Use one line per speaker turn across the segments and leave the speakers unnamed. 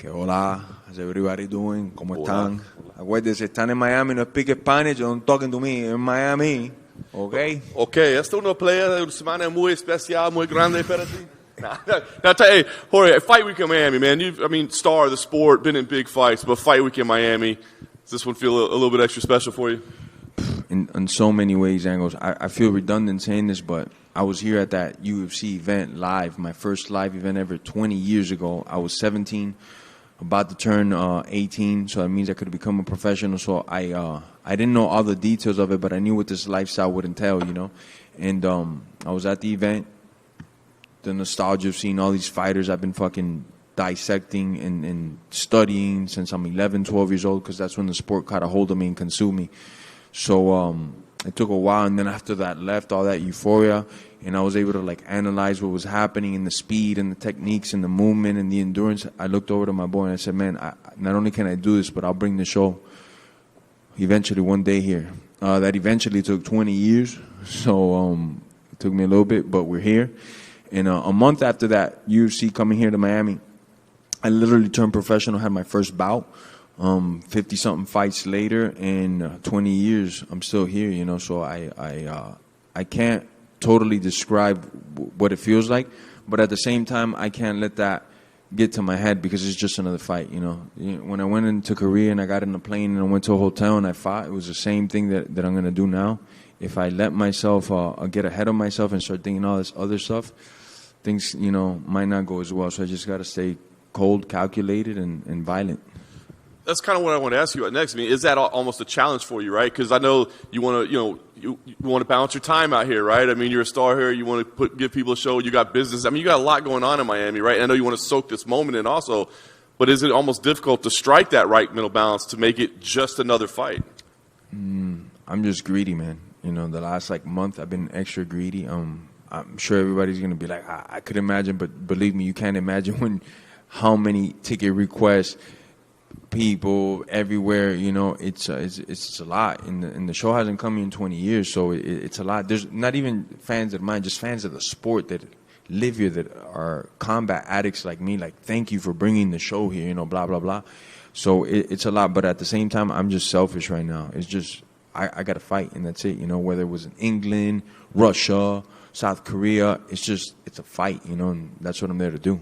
Que hola, how's everybody doing? ¿Cómo están? Acuérdense, están en Miami, no speak Spanish, don't talking to me, in Miami, okay?
Okay, esta es una pelea de una semana muy especial, muy grande para ti. Now, hey, Jorge, Fight Week in Miami, man. Star of the sport, been in big fights, but Fight Week in Miami, does this one feel a little bit extra special for you?
In so many ways, Angles. I feel redundant saying this, but I was here at that UFC event live, my first live event ever 20 years ago. I was 17, about to turn 18, so that means I could become a professional. So I didn't know all the details of it, but I knew what this lifestyle would entail, you know. And I was at the event, the nostalgia of seeing all these fighters I've been fucking dissecting and studying since I'm 11, 12 years old, because that's when the sport caught a hold of me and consumed me. So it took a while, and then after that left all that euphoria, and I was able to like analyze what was happening and the speed and the techniques and the movement and the endurance. I looked over to my boy and I said, man, not only can I do this, but I'll bring the show eventually one day here. That eventually took 20 years, so it took me a little bit, but we're here. And a month after that, UFC coming here to Miami, I literally turned professional, had my first bout. 50-something fights later, and 20 years, I'm still here, you know, so I can't totally describe what it feels like, but at the same time, I can't let that get to my head because it's just another fight, you know. When I went into Korea and I got in a plane and I went to a hotel and I fought, it was the same thing that I'm going to do now. If I let myself get ahead of myself and start thinking all this other stuff, things, you know, might not go as well, so I just got to stay cold, calculated, and violent.
That's kind of what I want to ask you next. I mean, is that almost a challenge for you, right? Because I know you want to, you want to balance your time out here, right? I mean, you're a star here. You want to give people a show. You got business. I mean, you got a lot going on in Miami, right? And I know you want to soak this moment in also. But is it almost difficult to strike that right middle balance to make it just another fight?
I'm just greedy, man. You know, the last month I've been extra greedy. I'm sure everybody's gonna be like, I could imagine, but believe me, you can't imagine how many ticket requests. People everywhere, you know, it's a lot, and the show hasn't come in 20 years, so it's a lot. There's not even fans of mine, just fans of the sport that live here, that are combat addicts like me. Like, thank you for bringing the show here, you know, blah blah blah. So it's a lot, but at the same time, I'm just selfish right now. It's just I got to fight, and that's it, you know. Whether it was in England, Russia, South Korea, it's a fight, you know, and that's what I'm there to do.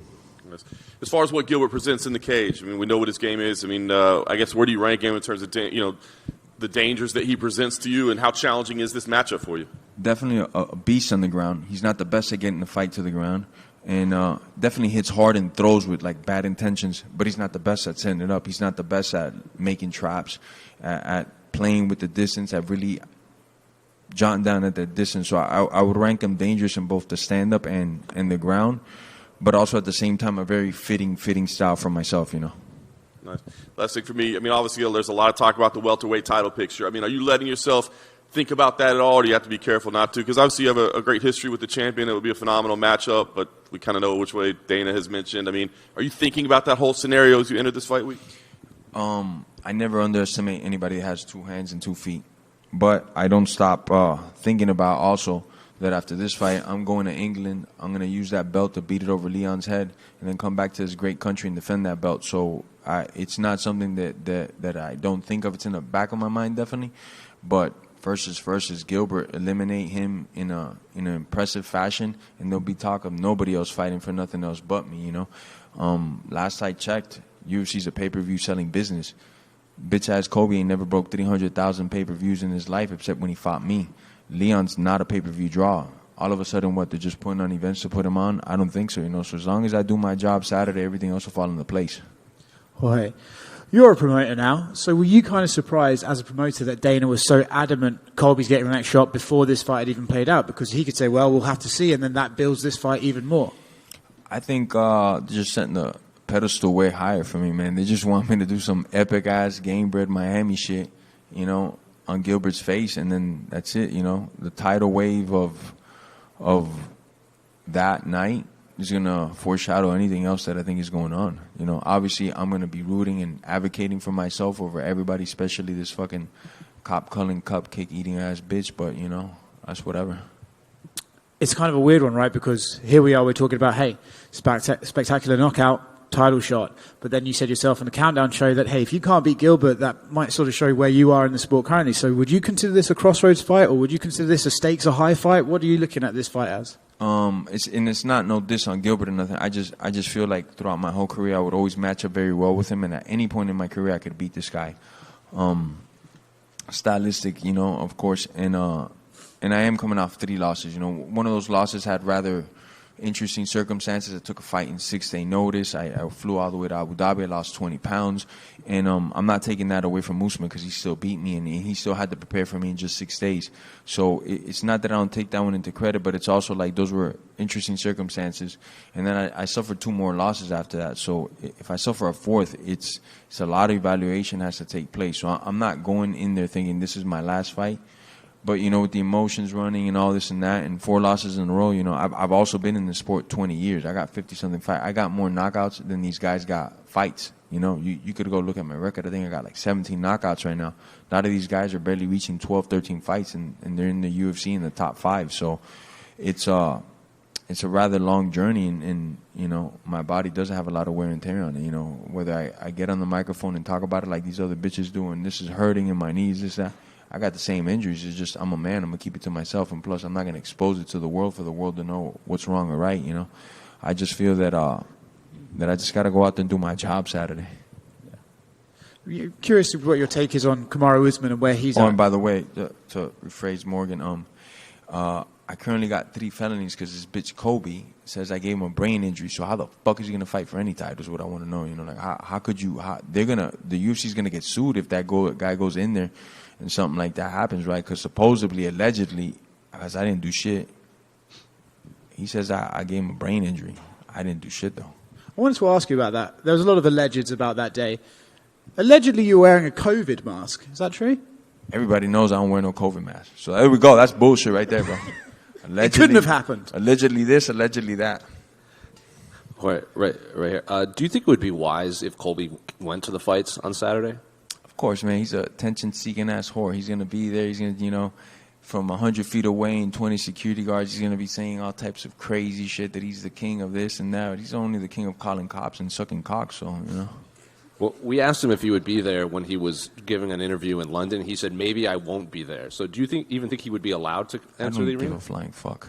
As far as what Gilbert presents in the cage, I mean, we know what his game is. I mean, I guess where do you rank him in terms of the dangers that he presents to you, and how challenging is this matchup for you?
Definitely a beast on the ground. He's not the best at getting the fight to the ground, and definitely hits hard and throws with like bad intentions. But he's not the best at setting it up. He's not the best at making traps, at playing with the distance, at really jotting down at the distance. So I would rank him dangerous in both the stand up and the ground. But also at the same time, a very fitting style for myself, you know.
Nice. Last thing for me, I mean, obviously there's a lot of talk about the welterweight title picture. I mean, are you letting yourself think about that at all, or do you have to be careful not to? Because obviously you have a great history with the champion. It would be a phenomenal matchup, but we kind of know which way Dana has mentioned. I mean, are you thinking about that whole scenario as you enter this fight week?
I never underestimate anybody that has 2 hands and 2 feet. But I don't stop thinking about also that after this fight, I'm going to England. I'm going to use that belt to beat it over Leon's head and then come back to this great country and defend that belt. So it's not something that I don't think of. It's in the back of my mind, definitely. But first is Gilbert. Eliminate him in an impressive fashion, and there'll be talk of nobody else fighting for nothing else but me, you know. Last I checked, UFC's a pay-per-view selling business. Bitch-ass Kobe ain't never broke 300,000 pay-per-views in his life except when he fought me. Leon's not a pay-per-view draw. All of a sudden, they're just putting on events to put him on? I don't think so, you know. So as long as I do my job Saturday, everything else will fall into place.
Jorge, you're a promoter now, so were you kind of surprised as a promoter that Dana was so adamant Colby's getting the next shot before this fight had even played out? Because he could say, well, we'll have to see, and then that builds this fight even more.
I think they're just setting the pedestal way higher for me, man. They just want me to do some epic-ass game-bred Miami shit, you know, on Gilbert's face, and then that's it, you know. The tidal wave of that night is going to foreshadow anything else that I think is going on. You know, obviously I'm going to be rooting and advocating for myself over everybody, especially this fucking cop-culling, cupcake-eating ass bitch, but, you know, that's whatever.
It's kind of a weird one, right? Because here we are, we're talking about, hey, spectacular knockout, title shot. But then you said yourself in the Countdown show that, hey, if you can't beat Gilbert, that might sort of show where you are in the sport currently. So would you consider this a crossroads fight, or would you consider this a stakes or high fight? What are you looking at this fight as?
It's not no diss on Gilbert or nothing. I just feel like throughout my whole career I would always match up very well with him, and at any point in my career I could beat this guy. Stylistic, of course, and I am coming off 3 losses. One of those losses had rather interesting circumstances. I took a fight in 6-day notice. I flew all the way to Abu Dhabi. I lost 20 pounds. And I'm not taking that away from Usman because he still beat me, and he still had to prepare for me in just 6 days. So it's not that I don't take that one into credit, but it's also like those were interesting circumstances. And then I suffered 2 more losses after that. So if I suffer a 4th, it's a lot of evaluation has to take place. So I'm not going in there thinking this is my last fight. But, with the emotions running and all this and that and 4 losses in a row, I've also been in the sport 20 years. I got 50-something fights. I got more knockouts than these guys got fights. You could go look at my record. I think I got like 17 knockouts right now. A lot of these guys are barely reaching 12, 13 fights, and they're in the UFC in the top 5. So it's a rather long journey, and my body doesn't have a lot of wear and tear on it. Whether I get on the microphone and talk about it like these other bitches do, and this is hurting in my knees, this, that. I got the same injuries. It's just I'm a man. I'm going to keep it to myself. And plus, I'm not going to expose it to the world for the world to know what's wrong or right, I just feel that I just got to go out there and do my job Saturday.
You're curious what your take is on Kamaru Usman and where he's at.
And by the way, to rephrase Morgan, I currently got 3 felonies because this bitch Kobe says I gave him a brain injury. So how the fuck is he going to fight for any title is what I want to know. How could you – the UFC's going to get sued if that guy goes in there and something like that happens, right? Because supposedly, allegedly, because I didn't do shit, he says I gave him a brain injury. I didn't do shit, though.
I wanted to ask you about that. There was a lot of allegeds about that day. Allegedly, you were wearing a COVID mask. Is that true?
Everybody knows I don't wear no COVID mask. So there we go. That's bullshit right there, bro.
It couldn't have happened.
Allegedly this, allegedly that.
Right here. Do you think it would be wise if Colby went to the fights on Saturday?
Of course, man. He's a attention-seeking ass whore. He's going to be there. He's going to, from 100 feet away and 20 security guards, he's going to be saying all types of crazy shit that he's the king of this and that. He's only the king of calling cops and sucking cock, so,
Well, we asked him if he would be there when he was giving an interview in London. He said, maybe I won't be there. So do you even think he would be allowed to enter the arena?
I don't give a flying fuck,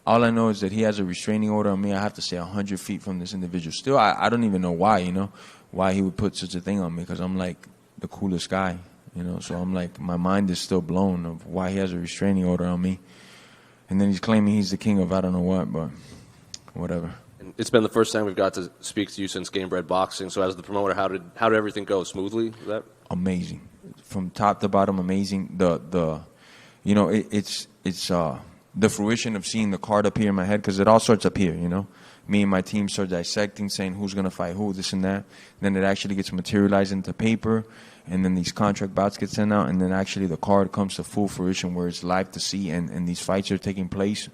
All I know is that he has a restraining order on me. I have to stay 100 feet from this individual. Still, I don't even know why, why he would put such a thing on me, because I'm like the coolest guy, So I'm like, my mind is still blown of why he has a restraining order on me. And then he's claiming he's the king of I don't know what, but whatever.
It's been the first time we've got to speak to you since Game Bred Boxing. So as the promoter, how did everything go? Smoothly?
Amazing, from top to bottom, amazing. It's the fruition of seeing the card up here in my head, because it all starts up here. Me and my team start dissecting, saying who's gonna fight who, this and that. Then it actually gets materialized into paper, and then these contract bouts get sent out, and then actually the card comes to full fruition where it's live to see, and these fights are taking place.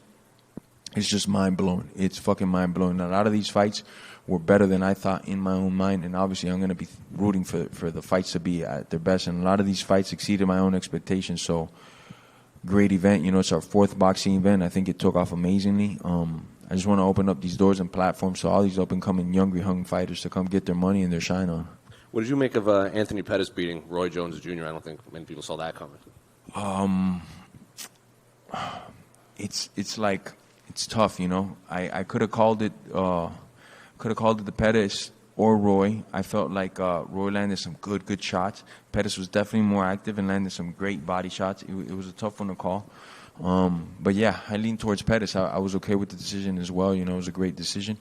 It's just mind-blowing. It's fucking mind-blowing. A lot of these fights were better than I thought in my own mind, and obviously I'm going to be rooting for the fights to be at their best, and a lot of these fights exceeded my own expectations, so great event. It's our 4th boxing event. I think it took off amazingly. I just want to open up these doors and platforms so all these up-and-coming, young fighters to come get their money and their shine on.
What did you make of Anthony Pettis beating Roy Jones Jr.? I don't think many people saw that coming.
It's like... It's tough, I could have called it the Pettis or Roy. I felt like Roy landed some good shots. Pettis was definitely more active and landed some great body shots. It was a tough one to call. But yeah, I leaned towards Pettis. I was okay with the decision as well. It was a great decision.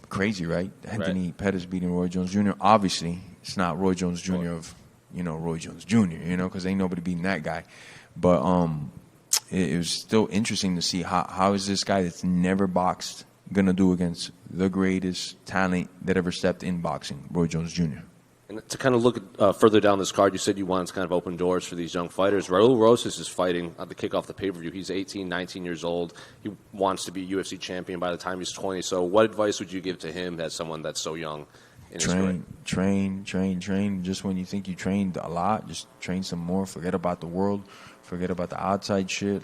Crazy, right? Anthony Pettis beating Roy Jones Jr. Obviously, it's not Roy Jones Jr. of, Roy Jones Jr., because ain't nobody beating that guy. But it was still interesting to see how is this guy that's never boxed going to do against the greatest talent that ever stepped in boxing, Roy Jones Jr.
And to kind of look further down this card, you said you wanted to kind of open doors for these young fighters. Raul Rosas is fighting to kick off the pay-per-view. He's 18, 19 years old. He wants to be UFC champion by the time he's 20. So what advice would you give to him as someone that's so young? Train.
Just when you think you trained a lot, just train some more. Forget about the world. Forget about the outside shit.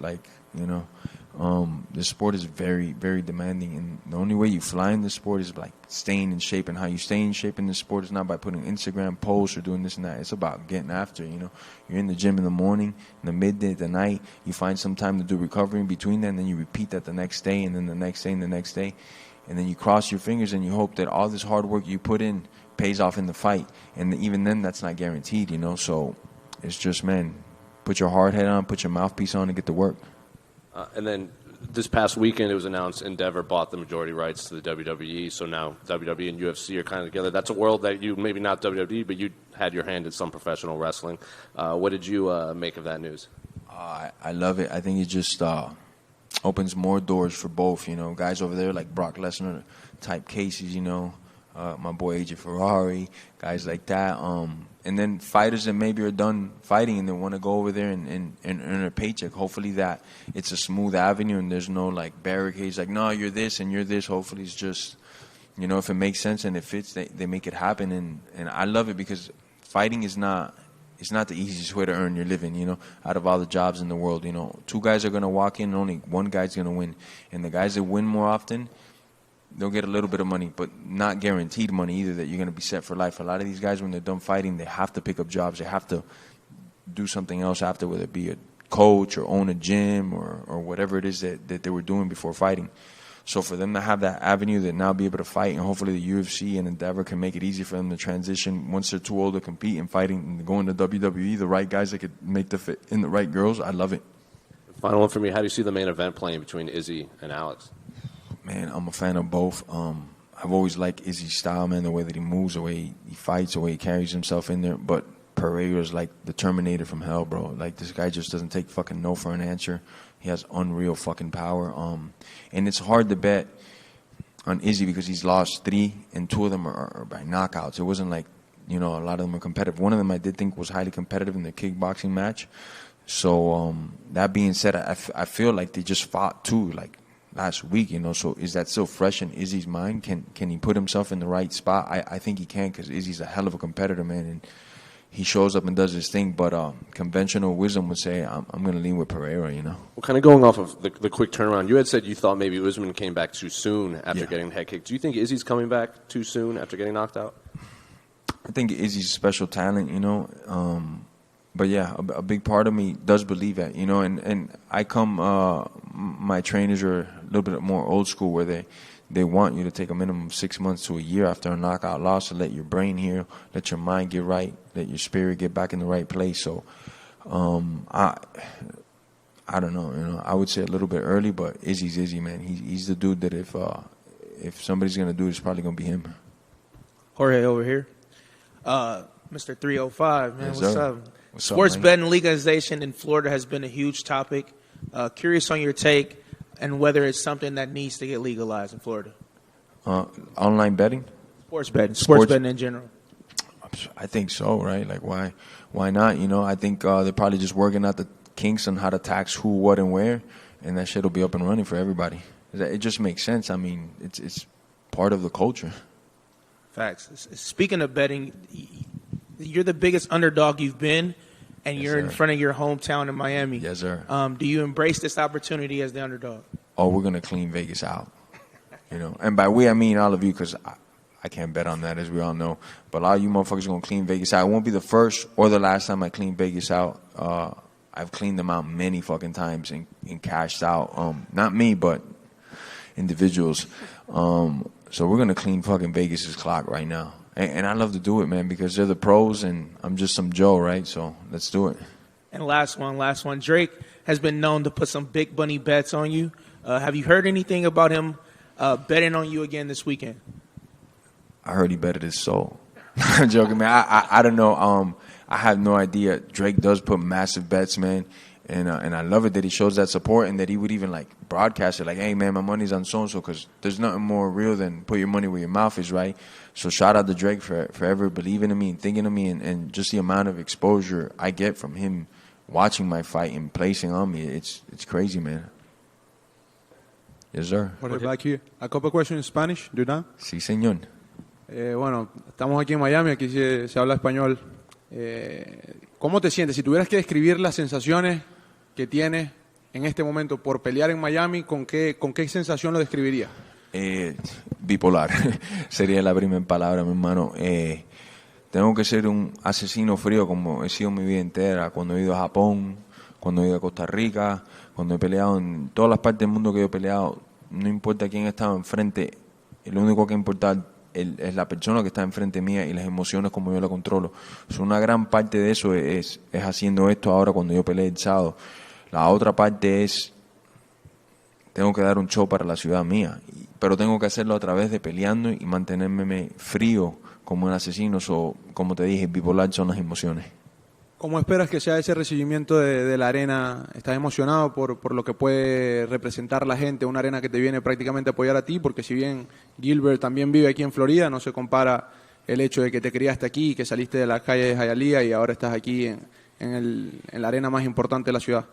This sport is very, very demanding, and the only way you fly in this sport is like staying in shape. And how you stay in shape in this sport is not by putting Instagram posts or doing this and that. It's about getting after it, you know. You're in the gym in the morning, in the midday, the night. You find some time to do recovery in between that, and then you repeat that the next day, and then the next day, and the next day. And then you cross your fingers and you hope that all this hard work you put in pays off in the fight. And even then, that's not guaranteed, you know. So it's just, man, put your hard head on, put your mouthpiece on, and get to work.
And then this past weekend, it was announced Endeavor bought the majority rights to the WWE. So now WWE and UFC are kind of together. That's a world that you, maybe not WWE, but you had your hand in some professional wrestling. What did you make of that news?
I love it. I think it just opens more doors for both, you know. Guys over there like Brock Lesnar type cases, you know. My boy AJ Ferrari, guys like that. And then fighters that maybe are done fighting and they want to go over there and earn a paycheck. Hopefully that it's a smooth avenue and there's no like barricades like, no, you're this and you're this. Hopefully it's just, you know, if it makes sense and it fits, they make it happen. And I love it because fighting is not the easiest way to earn your living, you know, out of all the jobs in the world. You know, two guys are going to walk in and only one guy's going to win. And the guys that win more often, they'll get a little bit of money, but not guaranteed money either that you're going to be set for life. A lot of these guys, when they're done fighting, they have to pick up jobs. They have to do something else after, whether it be a coach or own a gym or whatever it is that they were doing before fighting. So for them to have that avenue that now be able to fight, and hopefully the UFC and Endeavor can make it easy for them to transition once they're too old to compete and fighting and go into WWE, the right guys that could make the fit in the right girls, I love it.
Final one for me. How do you see the main event playing between Izzy and Alex?
Man, I'm a fan of both. I've always liked Izzy's style, man, the way that he moves, the way he fights, the way he carries himself in there. But Pereira's like the Terminator from hell, bro. Like, this guy just doesn't take fucking no for an answer. He has unreal fucking power. And it's hard to bet on Izzy because he's lost 3, and 2 of them are by knockouts. It wasn't like, you know, a lot of them are competitive. One of them I did think was highly competitive in the kickboxing match. So that being said, I feel like they just fought 2, like, last week, you know, so is that still fresh in Izzy's mind? Can he put himself in the right spot? I think he can, because Izzy's a hell of a competitor, man, and he shows up and does his thing. But conventional wisdom would say I'm going to lean with Pereira, you know.
Well, kind of going off of the quick turnaround, you had said you thought maybe Usman came back too soon after getting the head kick. Do you think Izzy's coming back too soon after getting knocked out?
I think Izzy's a special talent, you know. But yeah, a big part of me does believe that, you know, and I come, my trainers are a little bit more old school where they want you to take a minimum of 6 months to a year after a knockout loss to let your brain heal, let your mind get right, let your spirit get back in the right place. So I don't know, you know, I would say a little bit early, but Izzy's Izzy, man. He's the dude that if somebody's going to do it, it's probably going to be him.
Jorge over here. Mr. 305, man,
Yes,
what's
sir.
up?
What's up,
Sports
man?
betting legalization in Florida has been a huge topic. Curious on your take and whether it's something that needs to get legalized in Florida.
Online betting?
Sports betting in general.
I think so, right? Like, why not? You know, I think they're probably just working out the kinks on how to tax who, what, and where, and that shit will be up and running for everybody. It just makes sense. I mean, it's part of the culture.
Facts. Speaking of betting, you're the biggest underdog you've been, and you're in front of your hometown in Miami.
Yes, sir.
Do you embrace this opportunity as the underdog?
Oh, we're going to clean Vegas out. You know, and by we, I mean all of you, because I can't bet on that, as we all know. But all you motherfuckers are going to clean Vegas out. It won't be the first or the last time I clean Vegas out. I've cleaned them out many fucking times and cashed out. Not me, but individuals. So we're going to clean fucking Vegas' clock right now. And I love to do it, man, because they're the pros and I'm just some Joe, right? So let's do it.
And last one. Drake has been known to put some big money bets on you. Have you heard anything about him betting on you again this weekend?
I heard he betted his soul. I'm joking, man. I don't know. I have no idea. Drake does put massive bets, man. And I love it that he shows that support and that he would even, like, broadcast it. Like, hey, man, my money's on so-and-so, because there's nothing more real than put your money where your mouth is, right? So shout out to Drake for ever believing in me and thinking of me and just the amount of exposure I get from him watching my fight and placing on me. It's crazy, man. Yes, sir.
Jorge, back here. A couple questions in Spanish, do that?
Sí, señor.
Bueno, estamos aquí en Miami, aquí se habla español. ¿Cómo te sientes? Si tuvieras que describir las sensaciones que tienes en este momento por pelear en Miami, ¿con qué sensación lo describiría?
Bipolar sería la primera palabra, mi hermano. Tengo que ser un asesino frío como he sido mi vida entera, cuando he ido a Japón, cuando he ido a Costa Rica, cuando he peleado en todas las partes del mundo que yo he peleado. No importa quién estaba enfrente, lo único que importa es la persona que está enfrente mía y las emociones como yo la controlo. Una gran parte de eso es haciendo esto ahora cuando yo peleé el sábado. La otra parte es, tengo que dar un show para la ciudad mía, pero tengo que hacerlo a través de peleando y mantenerme frío como un asesino. Como te dije, bipolar son las emociones.
¿Cómo esperas que sea ese recibimiento de la arena? ¿Estás emocionado por lo que puede representar la gente? Una arena que te viene prácticamente a apoyar a ti, porque si bien Gilbert también vive aquí en Florida, no se compara el hecho de que te criaste aquí, que saliste de la calle de Hialeah y ahora estás aquí en la arena más importante de la ciudad.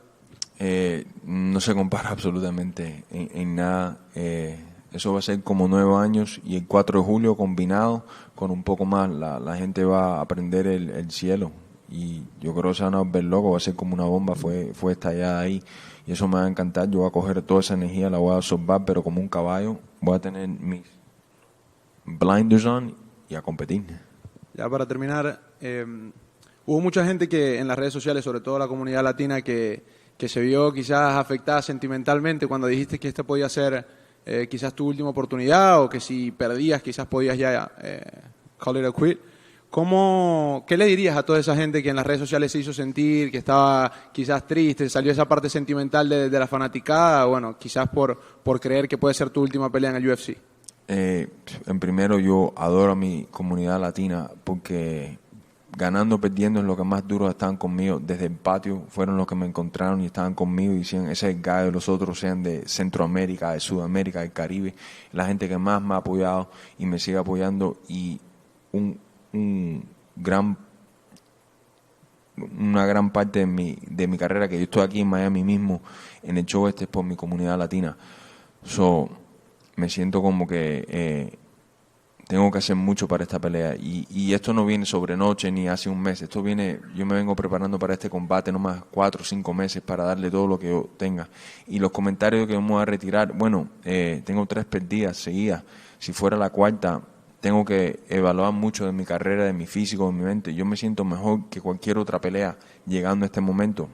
No se compara absolutamente en nada. Eso va a ser como 9 años y el 4 de julio combinado con un poco más. La gente va a aprender el cielo. Y yo creo que se van a volver locos, va a ser como una bomba, fue estallada ahí, y eso me va a encantar. Yo voy a coger toda esa energía, la voy a absorber, pero como un caballo, voy a tener mis blinders on y a competir.
Ya para terminar, hubo mucha gente que en las redes sociales, sobre todo la comunidad latina, que se vio quizás afectada sentimentalmente cuando dijiste que esta podía ser quizás tu última oportunidad, o que si perdías quizás podías ya call it a quit. ¿Qué le dirías a toda esa gente que en las redes sociales se hizo sentir, que estaba quizás triste, salió esa parte sentimental de la fanaticada, bueno, quizás por creer que puede ser tu última pelea en el UFC?
En primero, yo adoro a mi comunidad latina porque ganando o perdiendo es lo que más duro estaban conmigo. Desde el patio fueron los que me encontraron y estaban conmigo y decían, ese es el gallo, los otros sean de Centroamérica, de Sudamérica, del Caribe. La gente que más me ha apoyado y me sigue apoyando, y una gran parte de mi carrera, que yo estoy aquí en Miami mismo en el show es por mi comunidad latina. Me siento como que tengo que hacer mucho para esta pelea, y esto no viene sobre noche ni hace un mes. Yo me vengo preparando para este combate nomás 4 o 5 meses para darle todo lo que yo tenga. Y los comentarios que me voy a retirar, bueno, tengo 3 perdidas seguidas. Si fuera la cuarta, tengo que evaluar mucho de mi carrera, de mi físico, de mi mente. Yo me siento mejor que cualquier otra pelea llegando a este momento.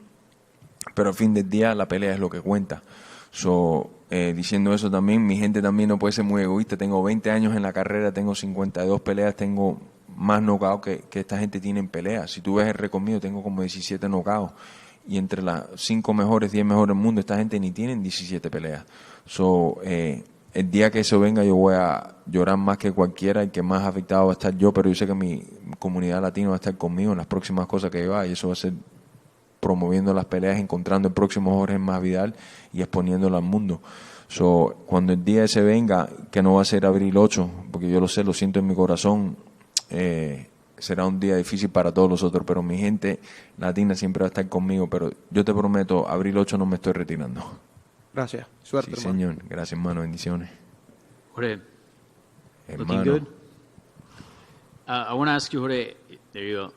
Pero al fin del día, la pelea es lo que cuenta. Diciendo eso también, mi gente también no puede ser muy egoísta. Tengo 20 años en la carrera, tengo 52 peleas, tengo más knockouts que esta gente tiene en peleas. Si tú ves el récord mío, tengo como 17 knockouts. Y entre las 5 mejores, 10 mejores del mundo, esta gente ni tienen 17 peleas. El día que eso venga, yo voy a llorar más que cualquiera. El que más afectado va a estar yo, pero yo sé que mi comunidad latina va a estar conmigo en las próximas cosas que yo haga, y eso va a ser promoviendo las peleas, encontrando el próximo Jorge Masvidal y exponiéndolo al mundo. Cuando el día ese venga, que no va a ser abril 8, porque yo lo sé, lo siento en mi corazón, será un día difícil para todos los otros, pero mi gente latina siempre va a estar conmigo. Pero yo te prometo, abril 8 no me estoy retirando.
Gracias. Suerte,
Sí,
hermano.
señor. Gracias, hermano. Bendiciones.
Jorge, looking
Hermano.
good. I want to ask you, Jorge, there you go.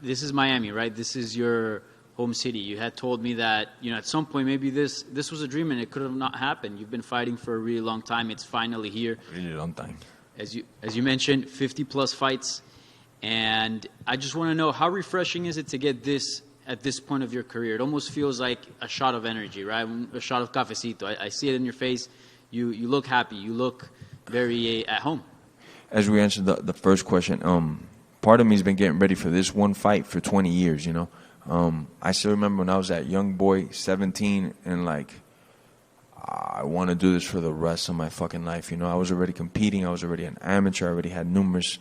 This is Miami, right? This is your home city. You had told me that, at some point maybe this was a dream and it could have not happened. You've been fighting for a really long time. It's finally here.
Really long time.
As you mentioned, 50-plus fights. And I just want to know, how refreshing is it to get this at this point of your career? It almost feels like a shot of energy, right? A shot of cafecito. I see it in your face. You look happy. You look very at home.
As we answered the first question, part of me has been getting ready for this one fight for 20 years, I still remember when I was that young boy, 17, and I want to do this for the rest of my fucking life. I was already competing. I was already an amateur. I already had numerous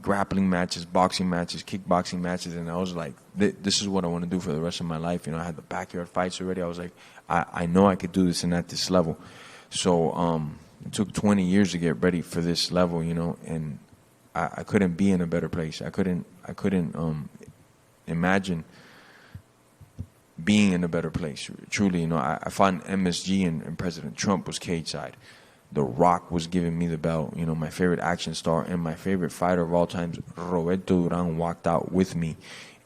grappling matches, boxing matches, kickboxing matches, and I was like, this is what I want to do for the rest of my life. I had the backyard fights already. I was like, I know I could do this and at this level. It took 20 years to get ready for this level, and I couldn't be in a better place. I couldn't imagine being in a better place. Truly, I found MSG and President Trump was cage side. The Rock was giving me the belt. My favorite action star and my favorite fighter of all times, Roberto Duran, walked out with me,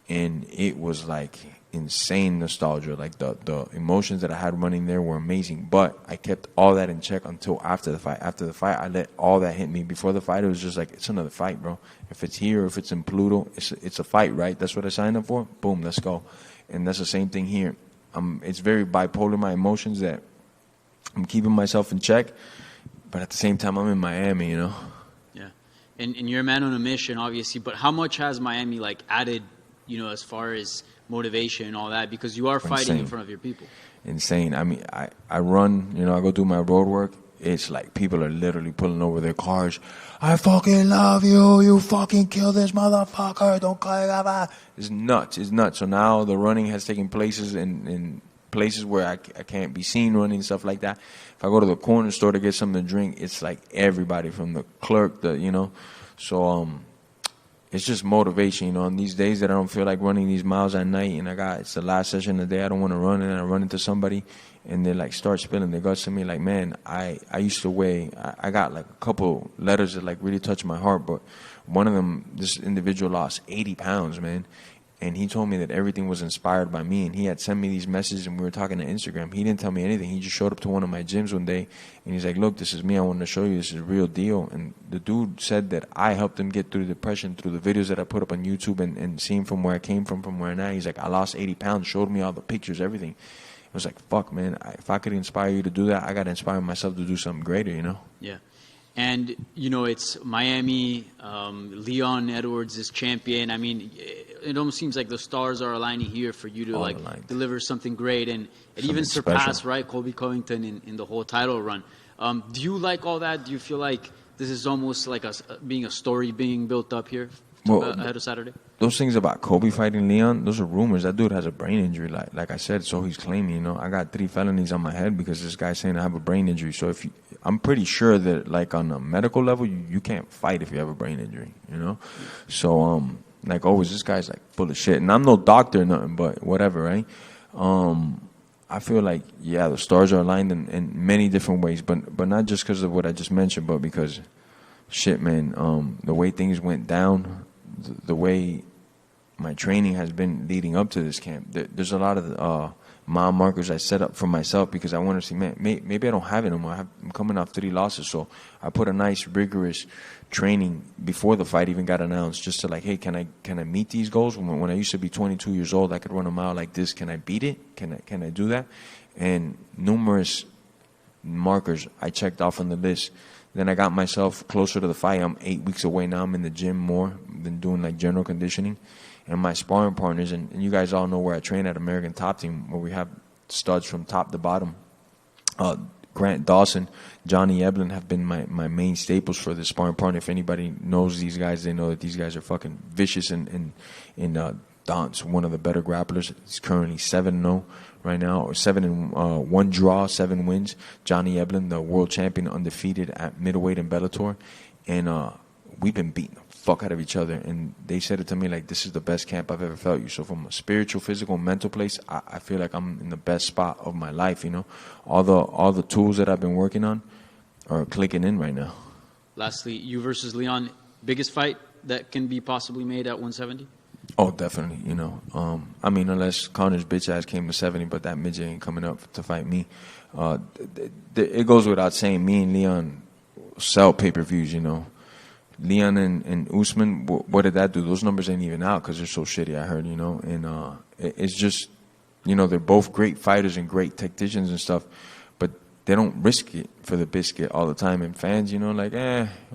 and it was like insane nostalgia. Like the emotions that I had running there were amazing. But I kept all that in check until after the fight. After the fight, I let all that hit me. Before the fight, it was just like, it's another fight, bro. If it's here or if it's in Pluto, it's a fight, right? That's what I signed up for. Boom, let's go. And that's the same thing here. It's very bipolar, my emotions, that I'm keeping myself in check, but at the same time, I'm in Miami, you know?
Yeah. And you're a man on a mission, obviously, but how much has Miami, like, added, you know, as far as motivation and all that? Because you are fighting in front of your people.
Insane. I mean, I run, you know, I go do my road work. It's like people are literally pulling over their cars. I fucking love you. You fucking kill this motherfucker. Don't call. It's nuts. It's nuts. So now the running has taken places in places where I can't be seen running and stuff like that. If I go to the corner store to get something to drink, it's like everybody from the clerk, you know. So it's just motivation, you know. On these days that I don't feel like running these miles at night, and it's the last session of the day, I don't want to run, and I run into somebody, and they like start spilling their guts to me. Like, man, I used to weigh. I got like a couple letters that like really touched my heart, but one of them, this individual lost 80 pounds, man. And he told me that everything was inspired by me. And he had sent me these messages, and we were talking to Instagram. He didn't tell me anything. He just showed up to one of my gyms one day, and he's like, look, this is me. I want to show you this is a real deal. And the dude said that I helped him get through depression through the videos that I put up on YouTube and seeing from where I came from where I'm at. He's like, I lost 80 pounds, showed me all the pictures, everything. It was like, fuck, man, if I could inspire you to do that, I got to inspire myself to do something greater, you know?
Yeah. And, you know, it's Miami, Leon Edwards is champion. I mean, it almost seems like the stars are aligning here for you to, like, deliver something great and even surpass, special, right, Colby Covington in the whole title run. Do you like all that? Do you feel like this is almost like being a story being built up here ahead of Saturday?
Those things about Kobe fighting Leon, those are rumors. That dude has a brain injury, like I said, so he's claiming, you know. I got 3 felonies on my head because this guy's saying I have a brain injury. So I'm pretty sure that, like, on a medical level, you can't fight if you have a brain injury, you know. So, like always, this guy's like full of shit. And I'm no doctor or nothing, but whatever, right? I feel like, yeah, the stars are aligned in many different ways, but not just because of what I just mentioned, but because, shit, man, the way things went down, the way my training has been leading up to this camp, there's a lot of mile markers I set up for myself because I want to see, man, maybe I don't have it anymore. I'm coming off 3 losses, so I put a nice, rigorous training before the fight even got announced, just to like, hey, can I meet these goals? When I used to be 22 years old, I could run a mile like this. Can I beat it? Can I do that? And numerous markers I checked off on the list. Then I got myself closer to the fight. I'm 8 weeks away now. I'm in the gym more than doing like general conditioning. And my sparring partners, and you guys all know where I train at American Top Team, where we have studs from top to bottom. Grant Dawson, Johnny Eblin have been my main staples for the sparring partner. If anybody knows these guys, they know that these guys are fucking vicious. And Don's one of the better grapplers. He's currently 7-0 right now, or 7-1 draw, 7 wins. Johnny Eblin, the world champion, undefeated at middleweight in Bellator. And we've been beating the fuck out of each other, and they said it to me like, this is the best camp I've ever felt you. So from a spiritual, physical, mental place, I feel like I'm in the best spot of my life, you know. All the tools that I've been working on are clicking in right now.
Lastly, you versus Leon, biggest fight that can be possibly made at 170?
Oh, definitely, you know. I mean, unless Connor's bitch ass came to 70, but that midget ain't coming up to fight me. It goes without saying, me and Leon sell pay-per-views, you know. Leon and Usman, what did that do? Those numbers ain't even out because they're so shitty, I heard, you know. And it's just, you know, they're both great fighters and great tacticians and stuff, but they don't risk it for the biscuit all the time. And fans, you know, like,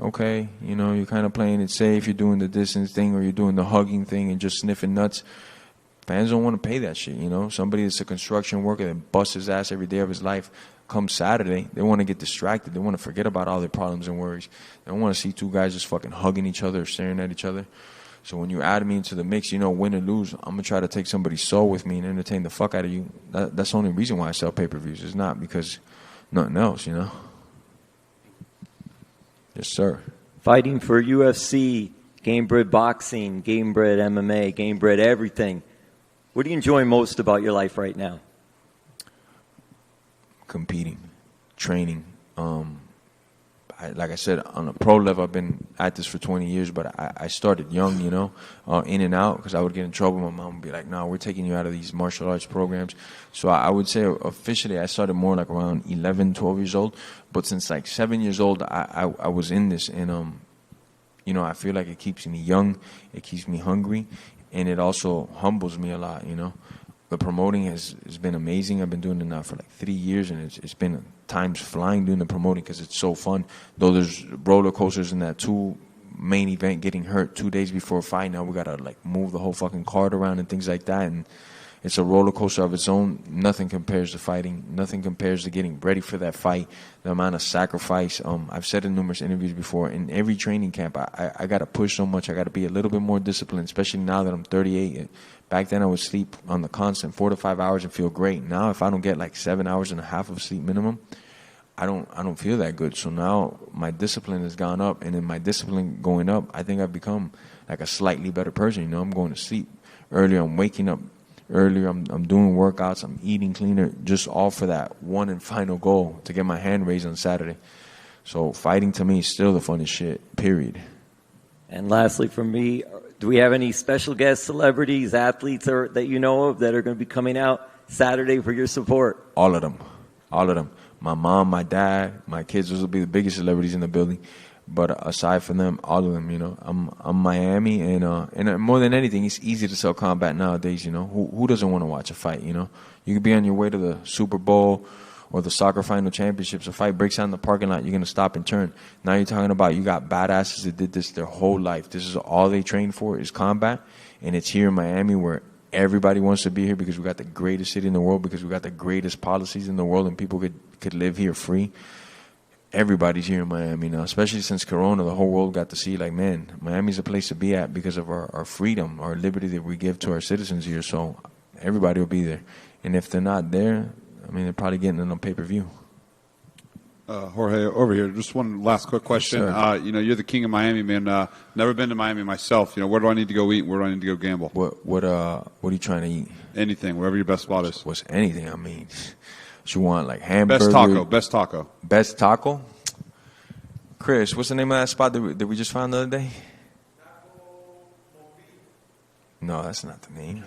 okay, you know, you're kind of playing it safe. You're doing the distance thing or you're doing the hugging thing and just sniffing nuts. Fans don't want to pay that shit, you know. Somebody that's a construction worker that busts his ass every day of his life, come Saturday, they want to get distracted. They want to forget about all their problems and worries. They don't want to see 2 guys just fucking hugging each other or staring at each other. So when you add me into the mix, you know, win or lose, I'm going to try to take somebody's soul with me and entertain the fuck out of you. That's the only reason why I sell pay-per-views. It's not because nothing else, you know. Yes, sir.
Fighting for UFC, game-bred boxing, game-bred MMA, game-bred everything. What do you enjoy most about your life right now?
Competing, training. like I said, on a pro level, I've been at this for 20 years, but I started young, you know, in and out, because I would get in trouble. My mom would be like, no, we're taking you out of these martial arts programs. So I would say officially I started more like around 11, 12 years old. But since like 7 years old, I was in this. And, you know, I feel like it keeps me young, it keeps me hungry, and it also humbles me a lot, you know. The promoting has been amazing. I've been doing it now for like 3 years, and it's been times flying doing the promoting because it's so fun. Though there's roller coasters in that too. Main event getting hurt 2 days before a fight. Now we gotta like move the whole fucking card around and things like that, and it's a roller coaster of its own. Nothing compares to fighting. Nothing compares to getting ready for that fight. The amount of sacrifice. I've said in numerous interviews before. In every training camp, I gotta push so much. I gotta be a little bit more disciplined, especially now that I'm 38. Back then, I would sleep on the constant 4 to 5 hours and feel great. Now, if I don't get like 7 hours and a half of sleep minimum, I don't feel that good. So now my discipline has gone up, and in my discipline going up, I think I've become like a slightly better person. You know, I'm going to sleep earlier. I'm waking up earlier. I'm doing workouts. I'm eating cleaner, just all for that one and final goal to get my hand raised on Saturday. So fighting to me is still the funnest shit. Period.
And lastly, for me, do we have any special guest celebrities, athletes that you know of that are going to be coming out Saturday for your support?
All of them. All of them. My mom, my dad, my kids, those will be the biggest celebrities in the building. But aside from them, all of them, you know. I'm Miami, and more than anything, it's easy to sell combat nowadays, you know. Who doesn't want to watch a fight, you know? You could be on your way to the Super Bowl or the soccer final championships. A fight breaks out in the parking lot, you're going to stop and turn. Now you're talking about you got badasses that did this their whole life. This is all they train for is combat, and it's here in Miami where everybody wants to be here because we got the greatest city in the world, because we got the greatest policies in the world, and people could live here free. Everybody's here in Miami now, especially since Corona. The whole world got to see, like, man, Miami's a place to be at because of our freedom, our liberty that we give to our citizens here. So everybody will be there. And if they're not there, I mean, they're probably getting it on pay-per-view.
Jorge, over here, just one last quick question.
Yes,
you know, you're the king of Miami, man. Never been to Miami myself. You know, where do I need to go eat? Where do I need to go gamble?
What are you trying to eat?
Anything, wherever your best spot is.
What's anything? I mean, you want like hamburger?
Best taco.
Best taco? Chris, what's the name of that spot that we just found the other day? No, that's not the name.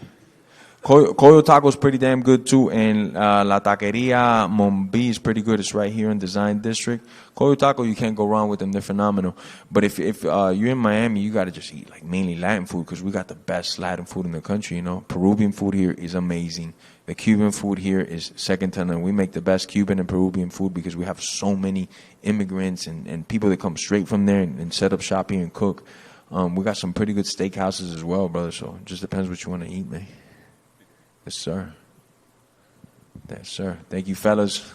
Coyo Taco is pretty damn good too, and La Taqueria Mombi is pretty good. It's right here in Design District. Coyo Taco, you can't go wrong with them. They're phenomenal. But if you're in Miami, you got to just eat like mainly Latin food, because we got the best Latin food in the country. You know, Peruvian food here is amazing. The Cuban food here is second to none. We make the best Cuban and Peruvian food because we have so many immigrants and people that come straight from there and set up shop here and cook. We got some pretty good steakhouses as well, brother. So it just depends what you want to eat, man. Yes, sir. Yes, sir. Thank you, fellas.